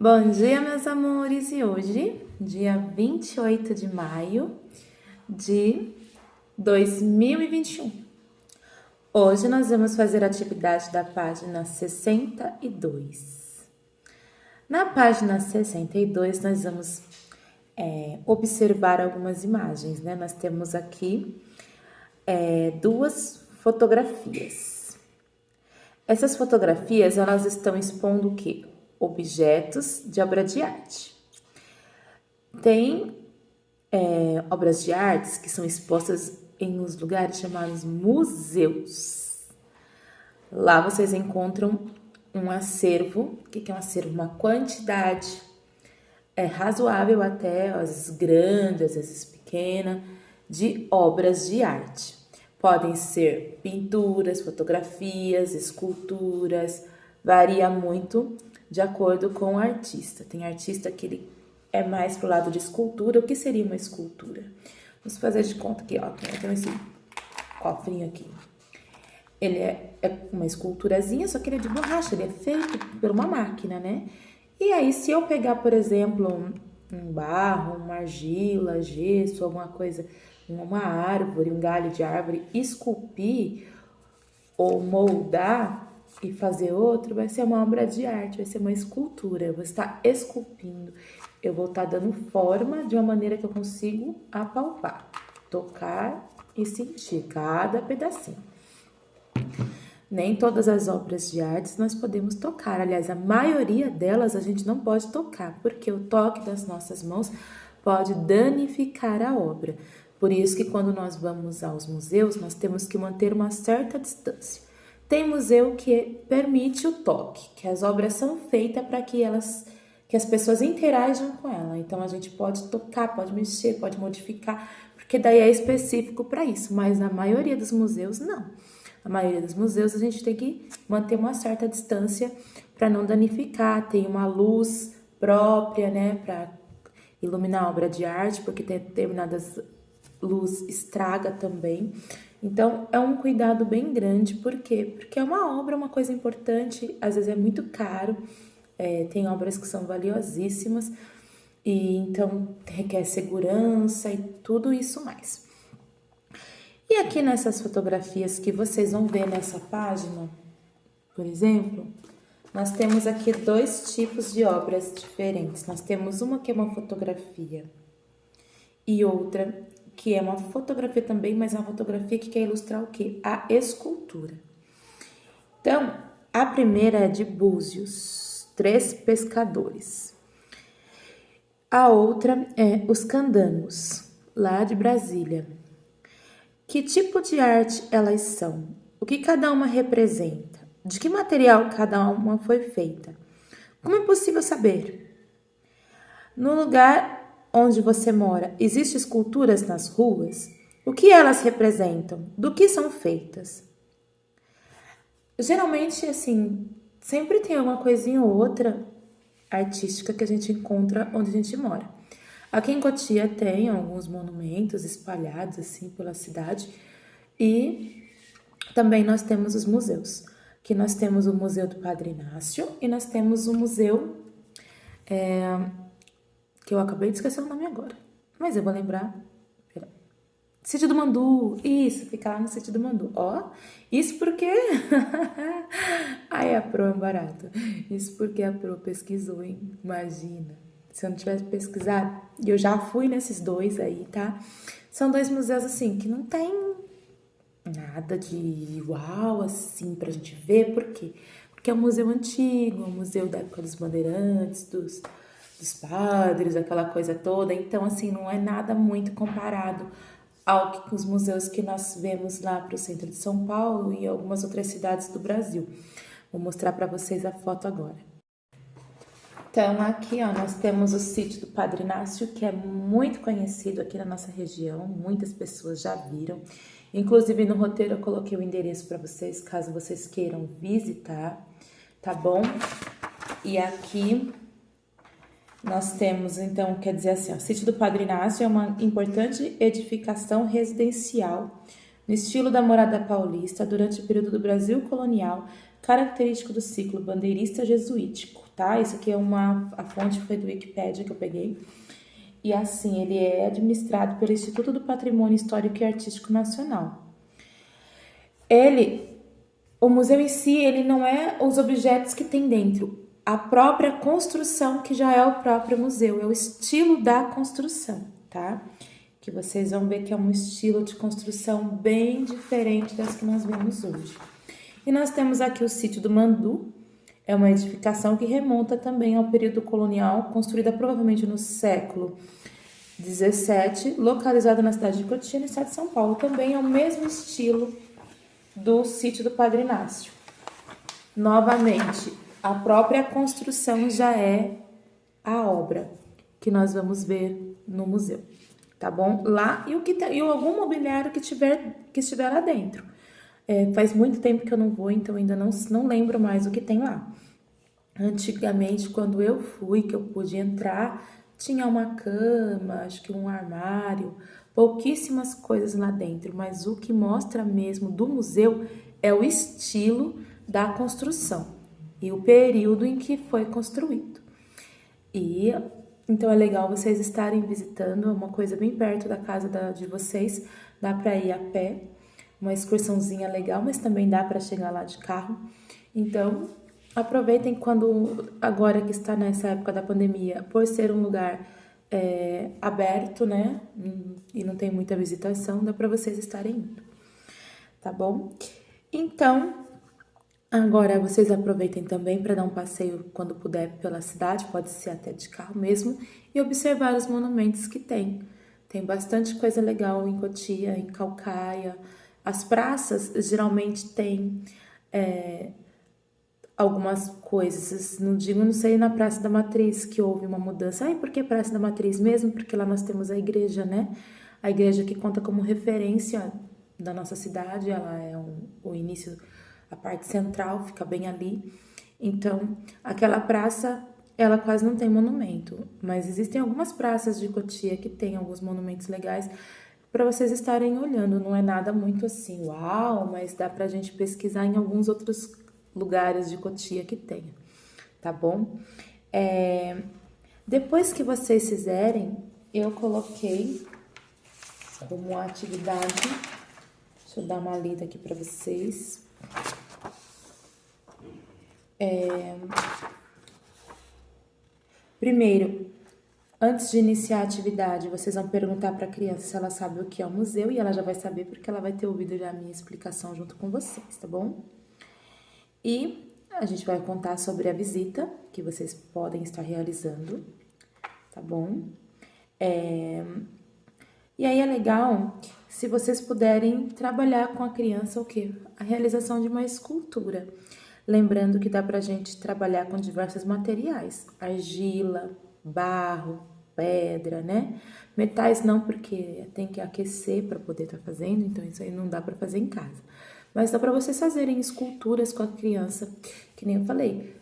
Bom dia, meus amores! E hoje, dia 28 de maio de 2021. Hoje nós vamos fazer a atividade da página 62. Na página 62, nós vamos observar algumas imagens, né? Nós temos aqui duas fotografias. Essas fotografias, elas estão expondo o quê? Objetos de obra de arte. Tem obras de artes que são expostas em uns lugares chamados museus. Lá vocês encontram um acervo. O que é um acervo? Uma quantidade razoável até, às vezes grande, às vezes pequena, de obras de arte. Podem ser pinturas, fotografias, esculturas, varia muito de acordo com o artista. Tem artista que ele é mais pro lado de escultura. O que seria uma escultura? Vamos fazer de conta aqui, ó. Tem esse cofrinho aqui. Ele é uma esculturazinha, só que ele é de borracha, ele é feito por uma máquina, né? E aí, se eu pegar, por exemplo, um barro, uma argila, gesso, alguma coisa, uma árvore, um galho de árvore, esculpir ou moldar e fazer outro, vai ser uma obra de arte, vai ser uma escultura. Eu vou estar esculpindo, eu vou estar dando forma de uma maneira que eu consigo apalpar, tocar e sentir cada pedacinho. Nem todas as obras de artes nós podemos tocar, aliás, a maioria delas a gente não pode tocar, porque o toque das nossas mãos pode danificar a obra. Por isso que quando nós vamos aos museus, nós temos que manter uma certa distância. Tem museu que permite o toque, que as obras são feitas para que as pessoas interajam com ela. Então a gente pode tocar, pode mexer, pode modificar, porque daí é específico para isso. Mas na maioria dos museus, não. Na maioria dos museus a gente tem que manter uma certa distância para não danificar. Tem uma luz própria, né, para iluminar a obra de arte, porque determinadas luz estraga também. Então, é um cuidado bem grande. Por quê? Porque é uma obra, uma coisa importante, às vezes é muito caro, tem obras que são valiosíssimas, e então requer segurança e tudo isso mais. E aqui nessas fotografias que vocês vão ver nessa página, por exemplo, nós temos aqui dois tipos de obras diferentes. Nós temos uma que é uma fotografia e outra que é uma fotografia também, mas é uma fotografia que quer ilustrar o quê? A escultura. Então, a primeira é de Búzios, 3 pescadores. A outra é Os Candangos, lá de Brasília. Que tipo de arte elas são? O que cada uma representa? De que material cada uma foi feita? Como é possível saber? No lugar onde você mora, existem esculturas nas ruas? O que elas representam? Do que são feitas? Geralmente, assim, sempre tem uma coisinha ou outra artística que a gente encontra onde a gente mora. Aqui em Cotia tem alguns monumentos espalhados, assim, pela cidade. E também nós temos os museus. Aqui nós temos o Museu do Padre Inácio e nós temos o museu... que eu acabei de esquecer o nome agora, mas eu vou lembrar. Sítio do Mandu, isso, fica lá no Sítio do Mandu. Ó, isso porque... Ai, a Pro é um barato. Isso porque a Pro pesquisou, hein? Imagina. Se eu não tivesse pesquisado, e eu já fui nesses dois aí, tá? São dois museus, assim, que não tem nada de uau, assim, pra gente ver. Por quê? Porque é um museu antigo, é um museu da época dos bandeirantes, dos padres, aquela coisa toda. Então, assim, não é nada muito comparado aos museus que nós vemos lá para o centro de São Paulo e algumas outras cidades do Brasil. Vou mostrar para vocês a foto agora. Então, aqui, ó, nós temos o sítio do Padre Inácio, que é muito conhecido aqui na nossa região. Muitas pessoas já viram. Inclusive, no roteiro eu coloquei o endereço para vocês, caso vocês queiram visitar, tá bom? E aqui... nós temos, então, quer dizer assim, o Sítio do Padre Inácio é uma importante edificação residencial no estilo da morada paulista durante o período do Brasil colonial, característico do ciclo bandeirista jesuítico, tá? Isso aqui é a fonte foi do Wikipédia que eu peguei. E assim, ele é administrado pelo Instituto do Patrimônio Histórico e Artístico Nacional. O museu em si, ele não é os objetos que tem dentro, a própria construção que já é o próprio museu, é o estilo da construção, tá? Que vocês vão ver que é um estilo de construção bem diferente das que nós vemos hoje. E nós temos aqui o sítio do Mandu, é uma edificação que remonta também ao período colonial, construída provavelmente no século XVII, localizada na cidade de Cotia, no estado de São Paulo. Também é o mesmo estilo do sítio do Padre Inácio. Novamente, a própria construção já é a obra que nós vamos ver no museu, tá bom? Lá e algum mobiliário que estiver lá dentro. Faz muito tempo que eu não vou, então ainda não lembro mais o que tem lá. Antigamente, quando eu fui, que eu pude entrar, tinha uma cama, acho que um armário, pouquíssimas coisas lá dentro, mas o que mostra mesmo do museu é o estilo da construção e o período em que foi construído. E então é legal vocês estarem visitando, é uma coisa bem perto da casa de vocês, dá para ir a pé, uma excursãozinha legal, mas também dá para chegar lá de carro. Então, aproveitem agora que está nessa época da pandemia, por ser um lugar aberto, né? E não tem muita visitação, dá para vocês estarem indo, tá bom? Então, agora vocês aproveitem também para dar um passeio quando puder pela cidade, pode ser até de carro mesmo, e observar os monumentos que tem. Tem bastante coisa legal em Cotia, em Caucaia. As praças geralmente têm algumas coisas, não sei na Praça da Matriz que houve uma mudança. Por que Praça da Matriz mesmo? Porque lá nós temos a igreja, né? A igreja que conta como referência da nossa cidade, ela é o início, a parte central fica bem ali. Então, aquela praça, ela quase não tem monumento, mas existem algumas praças de Cotia que tem alguns monumentos legais para vocês estarem olhando. Não é nada muito assim, uau, mas dá pra gente pesquisar em alguns outros lugares de Cotia que tenha, tá bom? Depois que vocês fizerem, eu coloquei como atividade, deixa eu dar uma lida aqui para vocês. Primeiro, antes de iniciar a atividade, vocês vão perguntar para a criança se ela sabe o que é o museu, e ela já vai saber porque ela vai ter ouvido já a minha explicação junto com vocês, tá bom? E a gente vai contar sobre a visita que vocês podem estar realizando, tá bom? E aí é legal se vocês puderem trabalhar com a criança o quê? A realização de uma escultura. Lembrando que dá pra gente trabalhar com diversos materiais, argila, barro, pedra, né? Metais não, porque tem que aquecer para poder estar fazendo, então isso aí não dá para fazer em casa. Mas dá para vocês fazerem esculturas com a criança, que nem eu falei.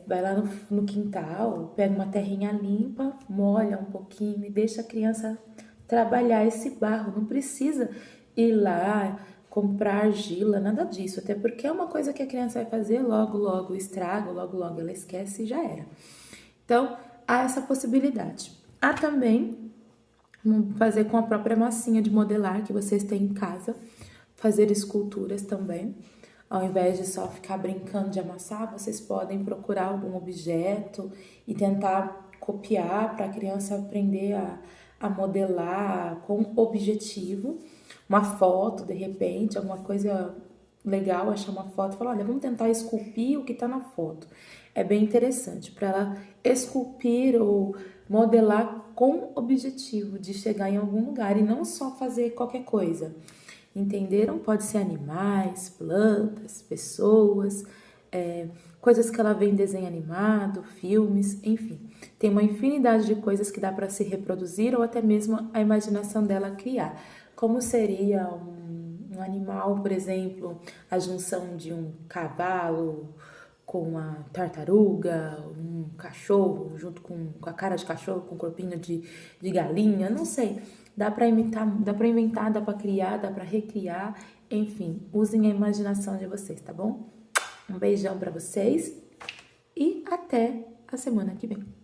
Vai lá no quintal, pega uma terrinha limpa, molha um pouquinho e deixa a criança trabalhar esse barro. Não precisa ir lá comprar argila, nada disso. Até porque é uma coisa que a criança vai fazer, logo, logo estraga, logo, logo ela esquece e já era. Então, há essa possibilidade. Há também fazer com a própria massinha de modelar que vocês têm em casa, fazer esculturas também. Ao invés de só ficar brincando de amassar, vocês podem procurar algum objeto e tentar copiar para a criança aprender a modelar com objetivo. Uma foto, de repente, alguma coisa legal, achar uma foto e falar, olha, vamos tentar esculpir o que está na foto. É bem interessante para ela esculpir ou modelar com objetivo de chegar em algum lugar e não só fazer qualquer coisa. Entenderam? Pode ser animais, plantas, pessoas, coisas que ela vê em desenho animado, filmes, enfim. Tem uma infinidade de coisas que dá para se reproduzir ou até mesmo a imaginação dela criar. Como seria um animal, por exemplo, a junção de um cavalo com uma tartaruga, um cachorro, junto com a cara de cachorro, com o corpinho de galinha, não sei. Dá para imitar, dá para inventar, dá para criar, dá para recriar, enfim, usem a imaginação de vocês, tá bom? Um beijão para vocês e até a semana que vem.